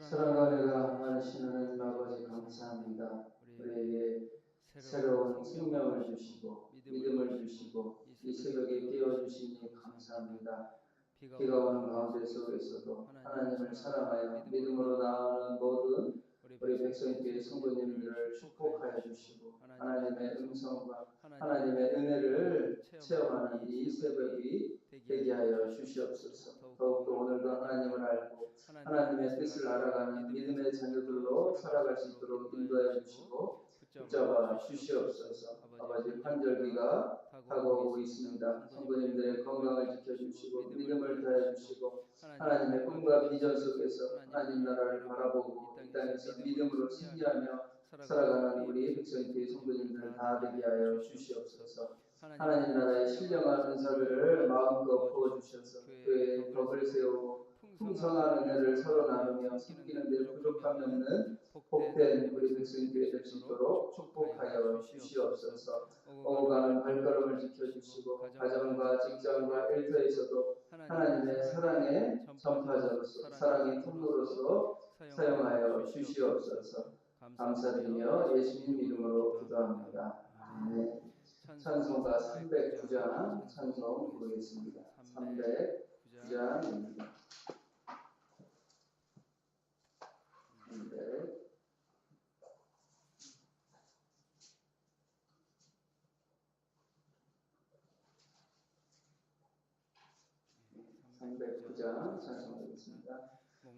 사랑하리라 하시는 하나님 아버지 감사합니다. 우리에게 새로운 생명을 주시고 믿음을 주시고 이 새벽에 깨워주시니 감사합니다. 비가 오는 가운데 속에서도 하나님을 사랑하여 믿음으로 나아가는 모든 우리 백성교회 성도님들을 축복하여 주시고 하나님의 음성과 하나님의 은혜를 체험하는 이 새벽이 되게 하여 주시옵소서. 더욱더 오늘도 하나님을 알고 하나님의 뜻을 알아가는 믿음의 자녀들로 살아갈 수 있도록 인도해 주시고 붙잡아 주시옵소서. 아버지 환절기가 다가오고 있습니다. 성도님들의 건강을 지켜주시고 믿음을 더해 주시고 하나님의 꿈과 비전 속에서 하나님 나라를 바라보고 이 땅에서 믿음으로 승리하며 살아가는 우리 백성교회 성도님들을 다 되게 하여 주시옵소서. 하나님 나라의 신령한 은사를 마음껏 부어주셔서 교회에 덕을 세우고 풍성한 은혜를 서로 나누며 섬기는 데 부족함이 없는 복된 우리 백성교회 될 수 있도록 축복하여 주시옵소서. 오고 가는 발걸음을 지켜주시고 가정과 직장과 일터에서도 하나님의 사랑의 전파자로서 사랑의 통로로서 사용하여 주시옵소서. 감사드리며 예수님 이름으로 기도합니다. 아멘. 찬송가 309장 찬송 부르겠습니다. 309장입니다. 309장 찬송하겠습니다.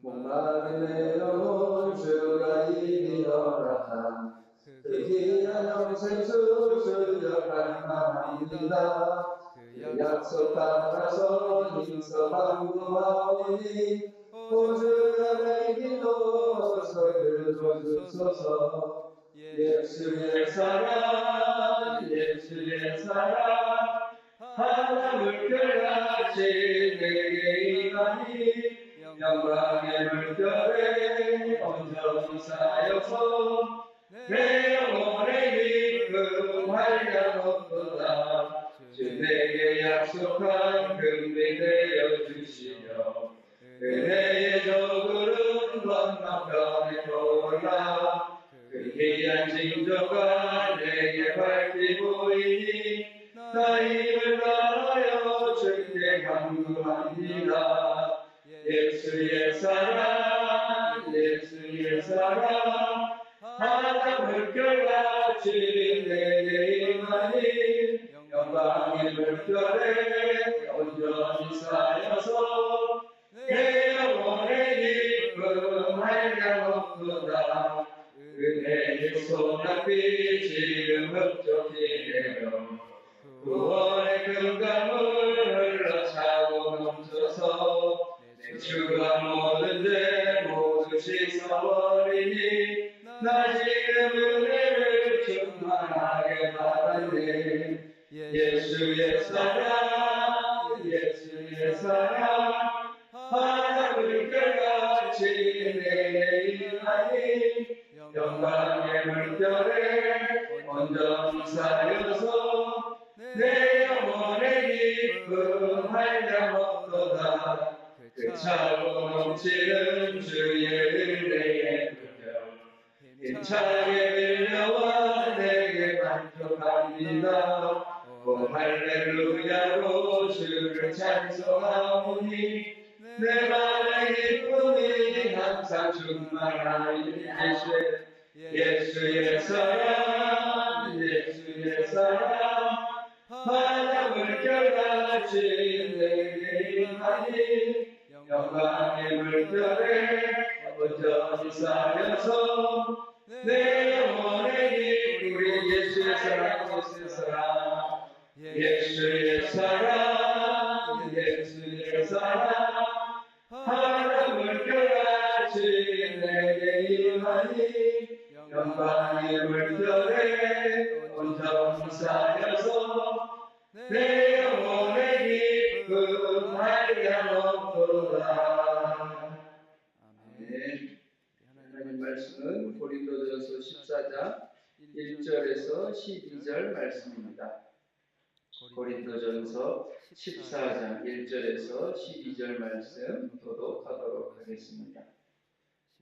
목마른 내 영혼 주가 이리더라. 그 귀한 영생 수술려 갈망합니다. 그 약속 따라서 힘써 방구하오니 오주의 기도 소리를 줘주소서. 예수의 사랑 예수의 사랑 하나 물결같이 내게 임하니 영광의 물결에 온전히 쌓여서 내 영혼의 기쁨 활량없도다. 주 내게 약속한 금이 되어 주시며 은혜의 저구름 건너편에 돌아 그 귀한 징조가 내게 밝히 보이니 나 힘을 다하여 주께 간구합니다. 예수의 사랑 예수의 사랑 하나 물결같이 내게 임하니 영광의 물결에 온전히 쌓여서 내 영혼의 기쁨 한량없도다. 은혜의 소낙비 지금 흡족히 내려 구원의 금강을 흘러차고 넘쳐서 내 주가 모든데 모두 씻어버리니 나 지금 은혜를 충만하게 받았네. 예수의 사랑 예수의 사랑 하나 물결같이 내게 임하니 영광의 물결에 온전히 쌓여서 내 영혼의 기쁨 한량없도다. 그 차고 넘치는 주의 은혜의 물결 힘차게 밀려와 내게 만족합니다. 오 할렐루야로 주를 찬송하오니 내 맘의 기쁨이 항상 충만하니 예수의 사랑 예수의 사랑 하나 물결같이 내게 임하니 영광의 물결에 온전히 쌓여서 내 영혼의 기쁨이 예수의 사랑 예수의 사랑 예수의 사랑 예수의 사랑 하나 물결같이 내게 임하니 영광의 물결에 온전히 쌓여서 내 영혼의 기쁨 한량없도다. 아멘. 하나님 말씀은 고린도전서 14장 1절에서 12절 말씀입니다. 고린도전서 14장 1절에서 12절 말씀 도독하도록 하겠습니다.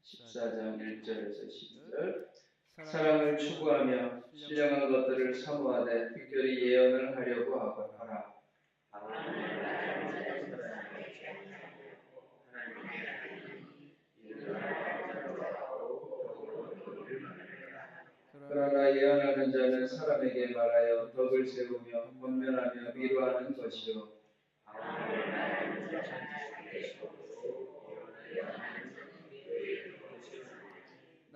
14장 1절에서 12절. 사랑을 추구하며 신령한 것들을 사모하되 특별히 예언을 하려고 하라. 그러나 예언하는 자는 사람에게 말하여 덕을 세우며 권면하며 위로하는 것이요.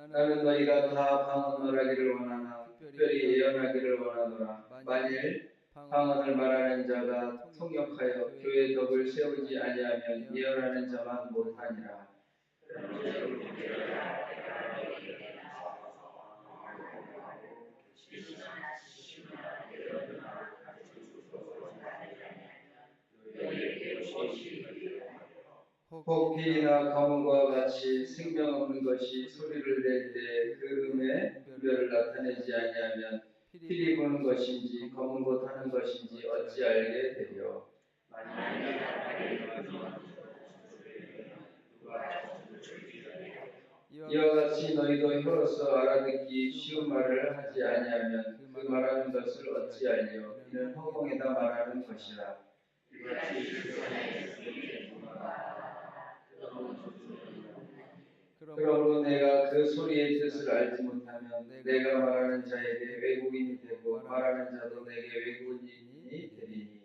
나는 너희가 다 방언을 하기를 원하나 특별히 예언하기를 원하노라. 만일 방언을 말하는 자가 통역하여 교회의 덕을 세우지 아니하면 예언하는 자만 못하니라. 혹 비나 가뭄과 같이 생명 없는 것이 소리를 낼 때 그 음에 분별을 나타내지 아니하면 피리 부는 것인지 검은 것 하는 것인지 어찌 알게 되려. 이와 같이 너희도 혀로서 알아듣기 쉬운 말을 하지 아니하면 그 말하는 것을 어찌 알려. 이는 허공에다 말하는 것이라. 그러므로 내가 그 소리의 뜻을 알지 못하면 내가 말하는 자에게 외국인이 되고 말하는 자도 내게 외국인이 되리니.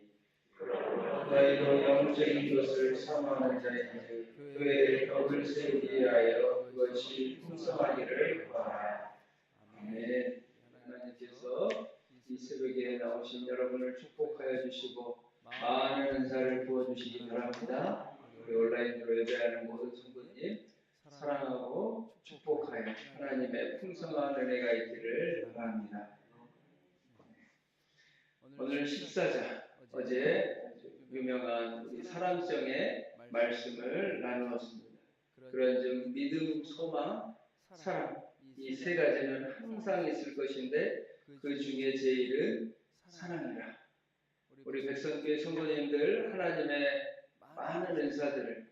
너희도 영적인 것을 사모하는 자인즉 교회의 덕을 세우기 위하여 그것이 풍성하기를 바라. 아멘. 하나님께서 이 새벽에 나오신 여러분을 축복하여 주시고 많은 은사를 부어주시기 바랍니다. 우리 온라인으로 예배하는 모든 성도님 사랑하고 축복하여 하나님의 풍성한 은혜가 있기를 바랍니다. 오늘 14장 어제 유명한 우리 사랑정의 말씀을 나누었습니다. 그런즉 믿음, 소망, 사랑 이 세 가지는 항상 있을 것인데 그 중에 제일은 사랑이라. 우리 백성교회 성도님들 하나님의 많은 은사들을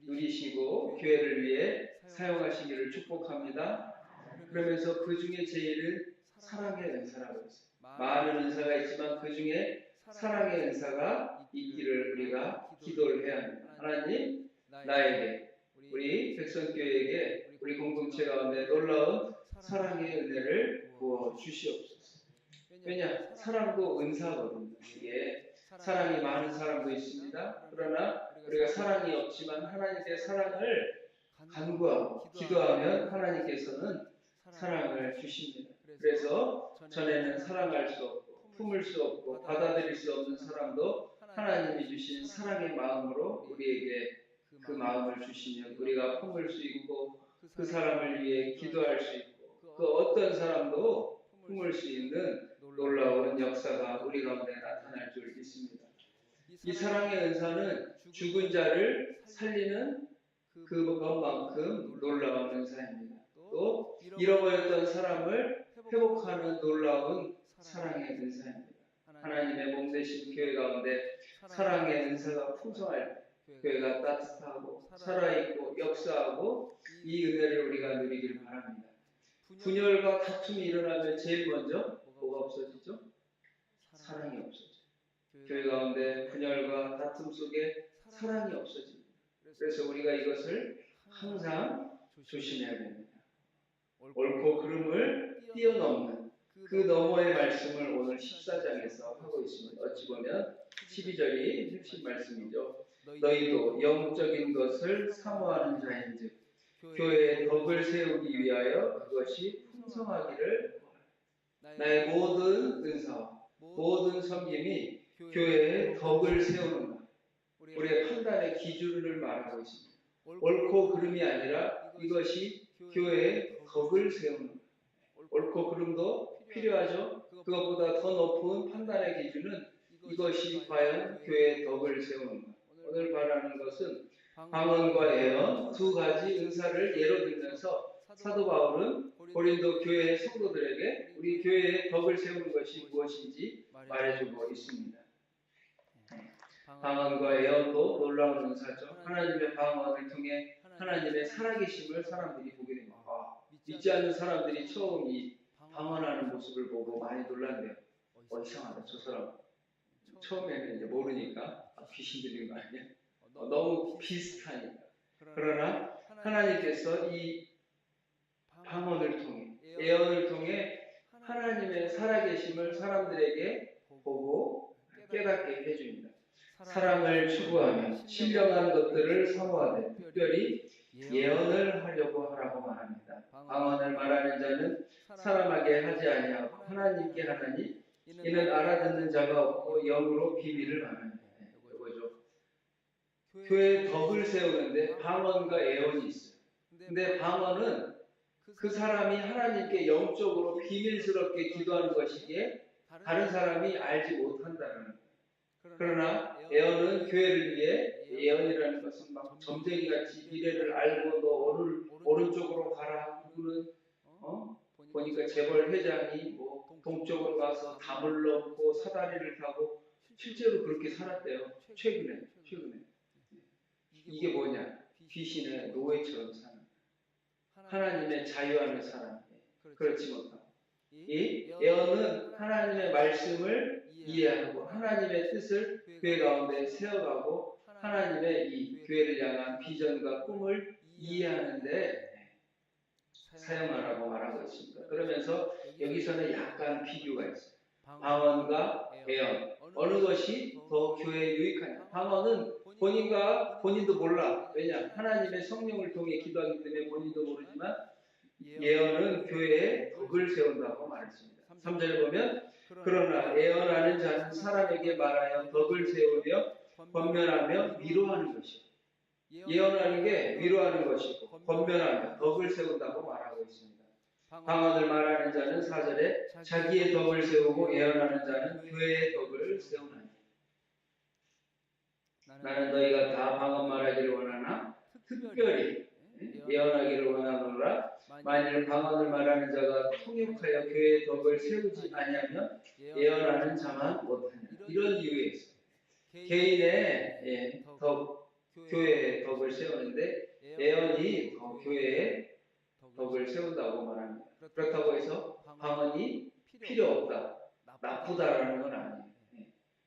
누리시고 교회를 위해 사용하시기를 축복합니다. 그러면서 그 중에 제일은 사랑의 은사라고 했어요. 많은 은사가 있지만 그 중에 사랑의 은사가 있기를 우리가 기도를 해야 합니다. 하나님, 나에게, 우리 백성교회에게, 우리 공동체 가운데 놀라운 사랑의 은혜를 부어 주시옵소서. 왜냐? 사랑도 은사거든요. 이게 사랑이 많은 사람도 있습니다. 그러나 우리가 사랑이 없지만 하나님께 사랑을 간구하고 기도하면 하나님께서는 사랑을 주십니다. 그래서 전에는 사랑할 수 없고 품을 수 없고 받아들일 수 없는 사람도 하나님이 주신 사랑의 마음으로 우리에게 그 마음을 주시면 우리가 품을 수 있고 그 사람을 위해 기도할 수 있고 그 어떤 사람도 품을 수 있는 놀라운 역사가 우리 가운데 나타날 줄 믿습니다. 이 사랑의 은사는 죽은 자를 살리는 그것만큼 놀라운 은사입니다. 또 잃어버렸던 사람을 회복하는 놀라운 사랑의 은사입니다. 하나님의 몸 되신 교회 가운데 사랑의 은사가 풍성할 때 교회가 따뜻하고 살아있고 역사하고 이 은혜를 우리가 누리길 바랍니다. 분열과 다툼이 일어나면 제일 먼저 뭐가 없어지죠? 사랑이 없어져요. 교회 가운데 분열과 다툼 속에 사랑이 없어집니다. 그래서 우리가 이것을 항상 조심해야 됩니다. 옳고 그름을 뛰어넘는 그 너머의 말씀을 오늘 14장에서 하고 있습니다. 어찌 보면 12절이 핵심 말씀이죠. 너희도 영적인 것을 사모하는 자인즉 교회의 덕을 세우기 위하여 그것이 풍성하기를 나의 모든 은사와 모든 섬김이 교회의 덕을 세우는 것, 우리의 판단의 기준을 말하고 있습니다. 옳고 그름이 아니라 이것이 교회의 덕을 세우는 것. 옳고 그름도 필요하죠. 그것보다 더 높은 판단의 기준은 이것이 과연 교회의 덕을 세우는 것. 오늘 말하는 것은 방언과 예언 두 가지 은사를 예로 들면서 사도 바울은 고린도 교회의 성도들에게 우리 교회의 덕을 세우는 것이 무엇인지 말해주고 있습니다. 방언과 예언도 놀라운 은사죠. 하나님의 방언을 통해 하나님의 살아계심을 사람들이 보게 됩니다. 믿지 않는 사람들이 처음 이 방언하는 모습을 보고 많이 놀란대요. 이상하다, 저 사람. 처음에는 이제 모르니까 귀신 들린 거 아니야? 너무 비슷하니까. 그러나 하나님께서 이 방언을 통해, 예언을 통해 하나님의 살아계심을 사람들에게 보고 깨닫게 해줍니다. 사랑을 추구하며 신령한 것들을 사모하되 특별히 예언을 하려고 하라고 말합니다. 방언을 말하는 자는 사람에게 하지 아니하고 하나님께 하나니 이는 알아듣는 자가 없고 영으로 비밀을 말합니다. 이거죠. 교회에 덕을 세우는데 방언과 예언이 있어요. 근데 방언은 그 사람이 하나님께 영적으로 비밀스럽게 기도하는 것이기에 다른 사람이 알지 못한다는 거예요. 그러나 예언은 교회를 위해, 예언이라는 것은 막 점쟁이같이 미래를 알고 너 오른쪽으로 가라. 누구는 보니까 재벌 회장이 뭐 동쪽으로 가서 담을 넣고 사다리를 타고 실제로 그렇게 살았대요. 최근에. 이게 뭐냐? 귀신의 노예처럼 사는, 하나님의 자유하는 사람. 그렇지 못하고. 이 예언은 하나님의 말씀을 이해하고 하나님의 뜻을 교회 가운데 세워가고 하나님의 이 교회를 향한 비전과 꿈을 이해하는데 사용하라고 말하고 있습니다. 그러면서 여기서는 약간 비교가 있어요. 방언과 예언, 어느 것이 더 교회에 유익하냐? 방언은 본인도 몰라. 왜냐? 하나님의 성령을 통해 기도하기 때문에 본인도 모르지만 예언은 교회에 덕을 세운다고 말했습니다. 3절에 보면 그러나 예언하는 자는 사람에게 말하여 덕을 세우며 권면하며 위로하는 것이요. 예언하는 게 위로하는 것이고 권면하며 덕을 세운다고 말하고 있습니다. 방언을 말하는 자는 4절에 자기의 덕을 세우고 예언하는 자는 교회의 덕을 세우나니. 나는 너희가 다 방언 말하기를 원하나 특별히 예언하기를 원하노라. 만일 방언을 말하는 자가 통역하여 교회의 덕을 세우지 아니하면 예언하는 자만 못하냐. 이런 이유에 있어요. 개인의 덕, 교회의 덕을 세우는데 예언이 교회의 덕을 세운다고 말합니다. 그렇다고 해서 방언이 필요 없다, 나쁘다라는 건 아니에요.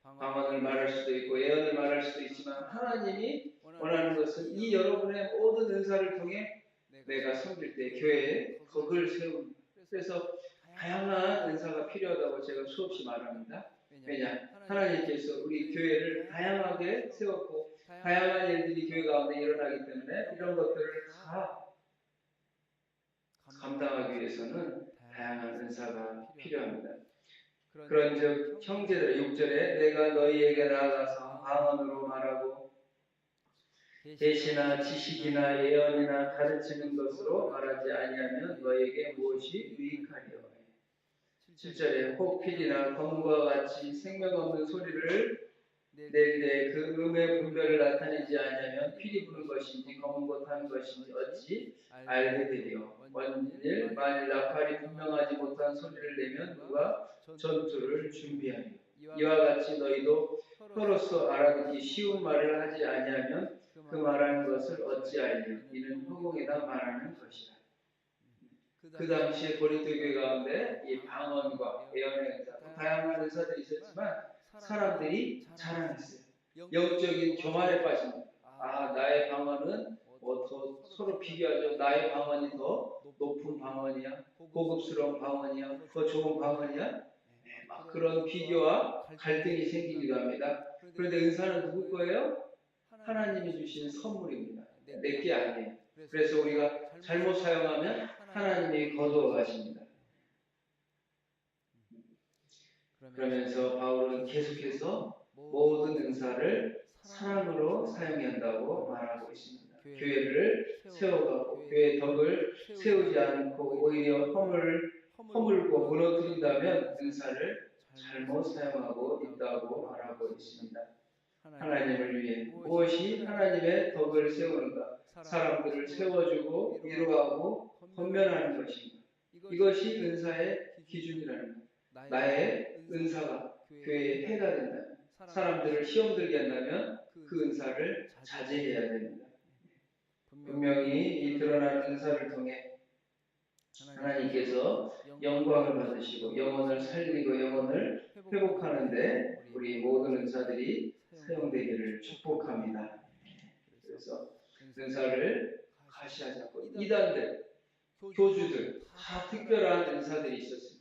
방언을 말할 수도 있고 예언을 말할 수도 있지만 하나님이 원하는 것은 이 여러분의 모든 은사를 통해 내가 섬길 때 교회에 덕을 세웁니다. 그래서 다양한 은사가 필요하다고 제가 수없이 말합니다. 왜냐? 하나님께서 우리 교회를 다양하게 세웠고 다양한 일들이 교회 가운데 일어나기 때문에 이런 것들을 다 감당하기 위해서는 다양한 은사가 필요합니다. 그런즉 형제들의 6절에 내가 너희에게 나아가서 방언으로 말하고 계시나 지식이나 예언이나 가르치는 것으로 말하지 아니하면 너희에게 무엇이 유익하리요. 7절에 혹필이나 검과 같이 생명 없는 소리를 낼 때 그 음의 분별을 나타내지 아니하면 필이 부는 것인지 검은 것한 것인지 어찌 알게 되리요. 만일 나팔이 분명하지 못한 소리를 내면 누가 전투를 준비하리요. 이와 같이 너희도 서로서 알아듣기 쉬운 말을 하지 아니하면 그 말하는 것을 어찌 알리요. 이는 허공에다 말하는 것이라. 그 당시에 고린도 교회 가운데 이 방언과 예언의 은사, 다양한 은사들이 있었지만 사람들이 자랑했어요. 영적인 교만에 빠집니다. 나의 방언은 더 서로 비교하죠. 나의 방언이 더 높은 방언이야, 고급스러운 방언이야, 더 좋은 방언이야. 막 그런 비교와 갈등이 생기기도 합니다. 그런데 은사는 누구 거예요? 하나님이 주신 선물입니다. 내 게 아니에요. 그래서 우리가 잘못 사용하면 하나님이 거두어 가십니다. 그러면서 바울은 계속해서 모든 은사를 사랑으로 사용해야 한다고 말하고 있습니다. 교회를 세워가고 교회의 덕을 세우지 않고 오히려 허물고 무너뜨린다면 은사를 잘못 사용하고 있다고 말하고 있습니다. 하나님을 위해 무엇이 하나님의 덕을 세우는가? 사람들을 세워주고 위로하고 권면하는 것입니다. 이것이 은사의 기준이라는 것. 나의 은사가 교회에 해가 된다면, 사람들을 시험 들게 한다면 그 은사를 자제해야 됩니다. 분명히 이 드러난 은사를 통해 하나님께서 영광을 받으시고 영혼을 살리고 영혼을 회복하는데 우리 모든 은사들이 사용되기를 축복합니다. 그래서 은사를 가시하지 않고 이단들, 교주들 다 특별한 은사들이 있었습니다.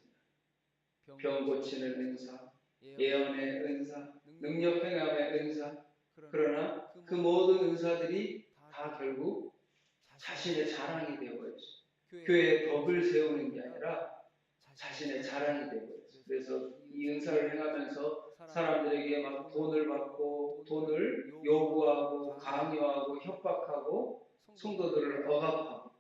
병 고치는 은사, 예언의 은사, 능력 행함의 은사. 그러나 그 모든 은사들이 다 결국 자신의 자랑이 되어버렸어요. 교회의 덕을 세우는 게 아니라 자신의 자랑이 되어버렸어요. 그래서 이 은사를 행하면서 사람들에게 막 돈을 받고 돈을 요구하고 강요하고 협박하고 성도들을 억압하고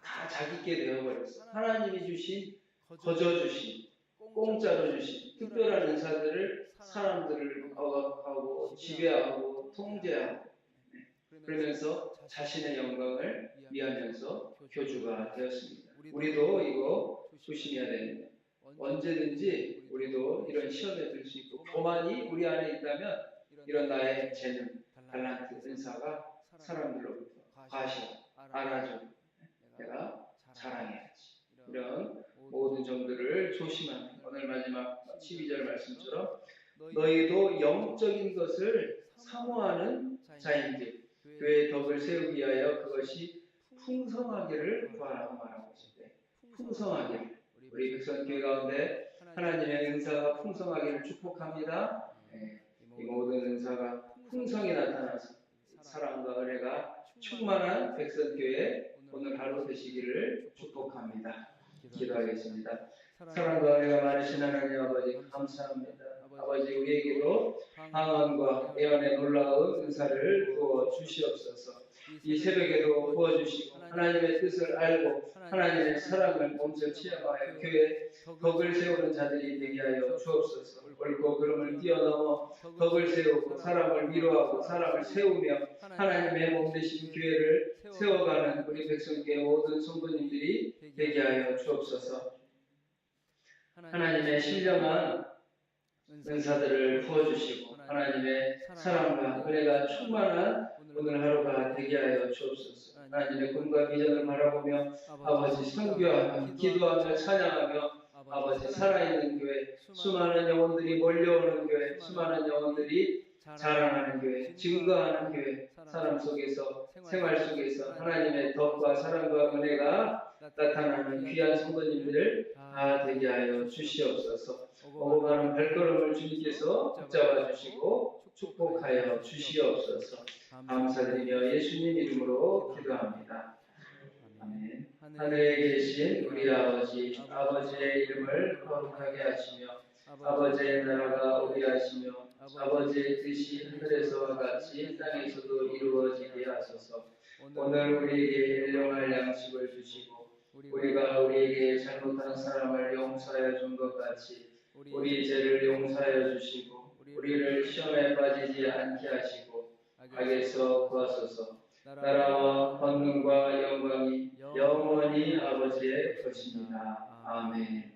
다 자기께 되어버렸어요. 하나님이 주신 거저 주신 공짜로 주신 특별한 은사들을 사람들을 억압하고 지배하고 통제하고 그러면서 자신의 영광을 위하면서 교주가 되었습니다. 우리도 이거 조심해야 됩니다. 언제든지 우리도 이런 시험에 들 수 있고 교만이 우리 안에 있다면 이런 나의 재능, 달란트, 은사가 사람들로부터 과시하, 알아줘, 내가 자랑해야지. 이런 모든 점들을 조심하는 오늘 마지막 12절 말씀처럼 너희도 영적인 것을 사모하는 자인들 교회의 덕을 세우기 위하여 그것이 풍성하기를 구하라고 말하고 있는데 풍성하기를 우리 백성교회 가운데 하나님의 은사가 풍성하기를 축복합니다. 이 모든 은사가 풍성히 나타나서 사랑과 은혜가 충만한 백성교회 오늘 하루 되시기를 축복합니다. 기도하겠습니다. 사랑과 은혜가 많으신 하나님 아버지 감사합니다. 아버지 우리에게도 방언과 예언의 놀라운 은사를 부어 주시옵소서. 이 새벽에도 부어주시고 하나님의 뜻을 알고 하나님의 사랑을 몸소 체험하여 교회 덕을 세우는 자들이 되게 하여 주옵소서. 옳고 그름을 뛰어넘어 덕을 세우고 사람을 위로하고 사람을 세우며 하나님의 몸 되신 교회를 세워가는 우리 백성교회 모든 성도님들이 되게 하여 주옵소서. 하나님의 신령한 은사들을 부어주시고 하나님의 사랑과 은혜가 충만한 오늘 하루가 되게 하여 주옵소서. 하나님의 꿈과 비전을 바라보며 아버지 선교하며 기도하며 찬양하며 아버지 살아있는 교회 수많은 영혼들이 몰려오는 교회 수많은 영혼들이 자랑하는 교회 증거하는 교회 삶 속에서 생활 속에서 하나님의 덕과 사랑과 은혜가 나타나는 귀한 성도님들 다 되게 하여 주시옵소서. 오고 가는 발걸음을 주님께서 붙잡아 주시고 축복하여 주시옵소서. 감사드리며 예수님 이름으로 기도합니다. 아멘. 하늘에 계신 우리 아버지, 아버지의 이름을 거룩하게 하시며 아버지의 나라가 오게 하시며 아버지의 뜻이 하늘에서와 같이 땅에서도 이루어지게 하소서. 오늘 우리에게 일용할 양식을 주시고 우리가 우리에게 잘못한 사람을 용서하여 준 것 같이 우리 죄를 용서하여 주시고 우리를 시험에 빠지지 않게 하시고 악에서 구하소서. 나라와 권능과 영광이 영원히 아버지의 것입니다. 아멘.